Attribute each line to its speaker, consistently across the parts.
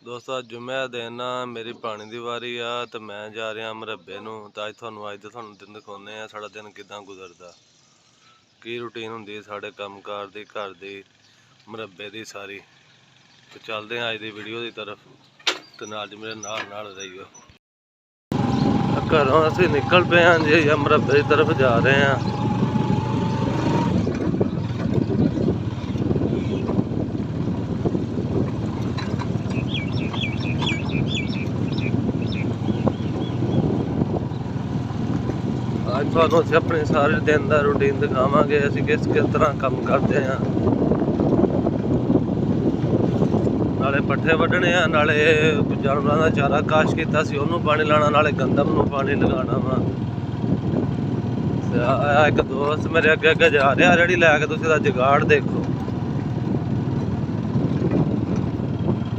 Speaker 1: दोस्तों अज जुम्मे का दिन आ, मेरी पानी की वारी आ तो मैं जा रहा मरब्बे नूं। तो अज तुहानूं दिन दिखाने आ साड़ा दिन किदां गुजरदा, की रूटीन हुंदी साढ़े कम्मकार दी, घर दी, मरब्बे दी सारी। तो चलते हैं अज दी वीडियो की तरफ, तो नाल मेरे नाल रहियो। घरों असीं निकल पे हैं जी, मरब्बे की तरफ जा रहे हैं। ਅੱਜ ਤੁਹਾਨੂੰ ਅਸੀਂ ਆਪਣੇ ਸਾਰੇ ਦਿਨ ਦਾ ਰੂਟੀਨ ਦਿਖਾਵਾਂਗੇ, ਅਸੀਂ ਕਿਸ ਤਰ੍ਹਾਂ ਕੰਮ ਕਰਦੇ ਹਾਂ। ਨਾਲੇ ਪੱਠੇ ਵੱਢਣੇ ਆ, ਨਾਲੇ ਜਾਨਵਰਾਂ ਦਾ ਚਾਰਾ ਕਾਸ਼ ਕੀਤਾ ਸੀ ਉਹਨੂੰ ਪਾਣੀ ਲਾਣਾ, ਨਾਲੇ ਗੰਦਮ ਨੂੰ ਪਾਣੀ ਲਗਾਉਣਾ ਵਾ। ਇੱਕ ਦੋਸਤ ਮੇਰੇ ਅੱਗੇ ਅੱਗੇ ਜਾ ਰਿਹਾ ਰੇੜੀ ਲੈ ਕੇ, ਤੁਸੀਂ ਇਹਦਾ ਜੁਗਾੜ ਦੇਖੋ।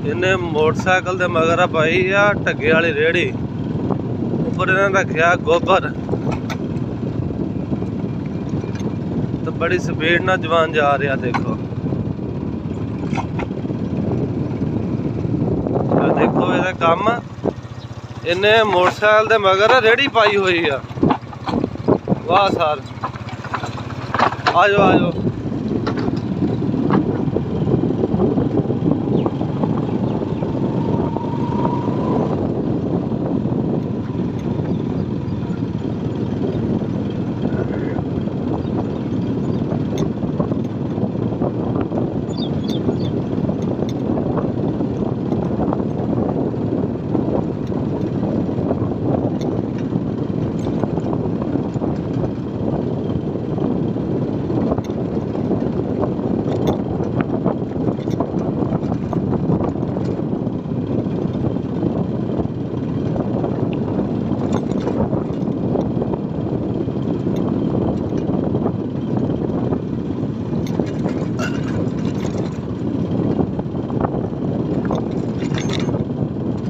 Speaker 1: ਇਹਨੇ ਮੋਟਰਸਾਈਕਲ ਦੇ ਮਗਰ ਆ ਪਾਈ ਆ ਢੱਗੇ ਵਾਲੀ ਰੇੜੀ, ਉੱਪਰ ਇਹਨਾਂ ਰੱਖਿਆ ਗੋਬਰ। तो बड़ी स्पीड ना जवान जा रहा, देखो देखो ये काम। इन्हें मोटरसाइकिल के मगर रेहड़ी पाई हुई है। वाह सर, आ जाओ आ जाओ।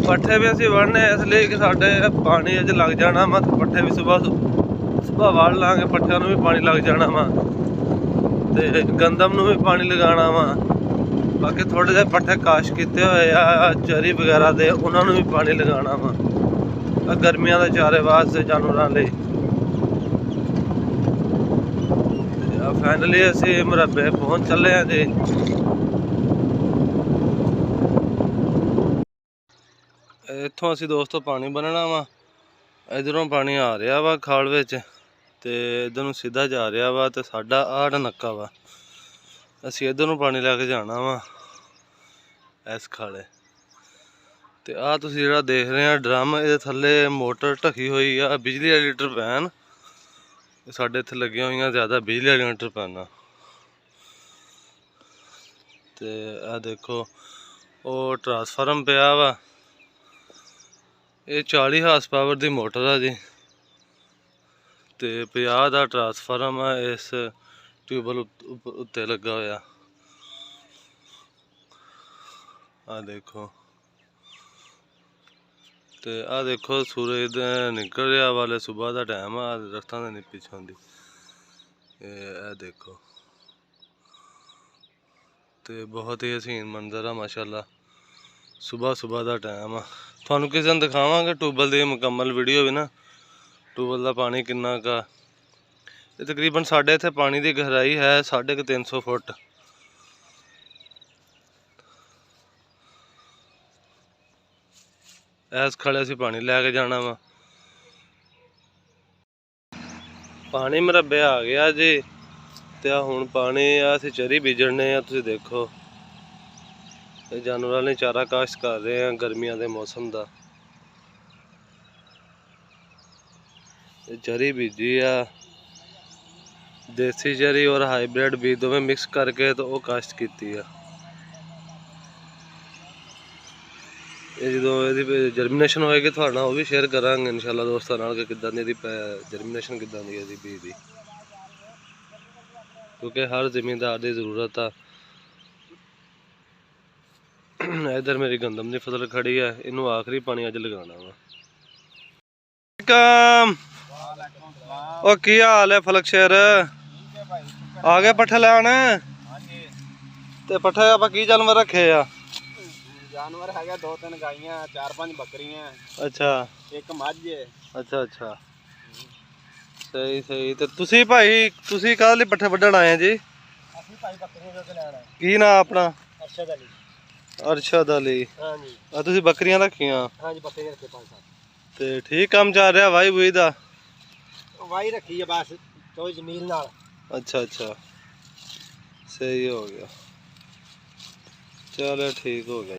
Speaker 1: पट्ठे भी असीं वढ़ने इसलिए कि साढ़े पानी अज लग जाना वा, तो पट्ठे भी सुबह वढ़ लांगे, पट्ठियां नूं भी पानी लग जाना वा, ते गंदम नूं भी पानी लगाना वा। बाकी थोड़े जे पट्ठे काश कीते होए आ चरी वगैरह दे, उन्हां नूं भी पानी लगाना वा, गर्मियां दे चारे वास्ते जानवरां लई। फाइनली असीं मरब्बे पहुंच चले हैं जी। इत्थों असीं दोस्तों पानी बन्नना वा, इधरों पानी आ रहा वा खाल विच, ते इधर नूं सीधा जा रहा वा, ते साडा आड़ नक्का वा। असीं इधर नूं पानी लैके जाना वा इस खाले। ते आ तुसीं जिहड़ा देख रहे हैं ड्रम, इहदे थल्ले मोटर ढकी हुई आ बिजली वाली टरपैन। साडे इत्थे लगियां होईयां ज़्यादा बिजली वाली टरपैनां। ते आ देखो वो ट्रांसफार्म पिया वा, ये 40 हार्स पावर की मोटर है जी, तो 50 का ट्रांसफार्म है इस ट्यूबल उत्ते लगा होया। आ देखो, तो आ देखो सूरज निकल रहा वाले, सुबह का टाइम आ, दरख्तों के पिछों दी आ देखो। तो बहुत ही हसीन मंजर है माशाल्लाह, सुबह सुबह का टाइम आ। थानू किस दिन दिखावांगे ट्यूबल की मुकम्मल वीडियो भी ना, ट्यूबल का पानी किन्ना का। तकरीबन साढ़े इत्थे पानी की गहराई है 350 फुट। इस खड़े असीं पानी लैके जाना वा। पानी मरब्बे आ गया जी, तो हुण पानी असीं चरी बीजने आ। तुसीं देखो जानवरां ने चारा काश्त कर रहे हैं गर्मियां के मौसम का। चरी बीजी आ, देसी चरी और हाईब्रिड बीज दोवें मिक्स करके तो वो काश्त की है। जो जर्मीनेशन होएगी थोड़ा वो भी शेयर करांगे इंशाल्लाह दोस्तों नाल, कि किदां दी जर्मीनेशन किदां दी है बीज दी, क्योंकि हर जिमींदार की जरूरत आ। इधर मेरी गंदम की फसल खड़ी है, इनू आखिरी पानी अज लगाना वा। की हाल है फलक शेर, आ गए पट्ठे लैन? ਤੇ ਪੱਠੇ ਆਪਾਂ ਕੀ ਜਾਨਵਰ ਰੱਖੇ ਆ?
Speaker 2: ਜਾਨਵਰ ਹੈਗਾ 2-3 ਗਾਈਆਂ, 4-5 ਬੱਕਰੀਆਂ,
Speaker 1: ਅੱਛਾ
Speaker 2: ਇੱਕ ਮੱਝ ਹੈ।
Speaker 1: ਅੱਛਾ ਅੱਛਾ, ਸਹੀ ਸਹੀ। ਤੇ ਤੁਸੀਂ ਭਾਈ ਤੁਸੀਂ ਕਾਹਦੇ ਲਈ ਪੱਠੇ ਵੱਢਣ ਆਏ ਜੀ?
Speaker 2: ਅਸੀਂ ਭਾਈ ਬੱਕਰੀਆਂ ਦੁੱਧ ਲੈਣਾ।
Speaker 1: ਕੀ ਨਾਂ ਆਪਣਾ?
Speaker 2: ਅਰਸ਼ਦ ਅਲੀ।
Speaker 1: ਅਰਸ਼ਦ ਅਲੀ।
Speaker 2: ਹਾਂਜੀ
Speaker 1: ਆ ਤੁਸੀਂ ਬੱਕਰੀਆਂ ਰੱਖੀਆਂ?
Speaker 2: ਹਾਂਜੀ, ਬੱਕਰੀਆਂ ਰੱਖੇ 5-7।
Speaker 1: ਤੇ ਠੀਕ ਕੰਮ ਚੱਲ ਰਿਹਾ ਵਾਈ ਬੂਈ ਦਾ?
Speaker 2: ਵਾਹੀ ਰੱਖੀ ਹੈ ਬਸ, ਕੋਈ ਜ਼ਮੀਨ ਨਾਲ।
Speaker 1: ਅੱਛਾ ਅੱਛਾ, ਸਹੀ ਹੋ ਗਿਆ, ਚਲੋ ਠੀਕ ਹੋ ਗਿਆ।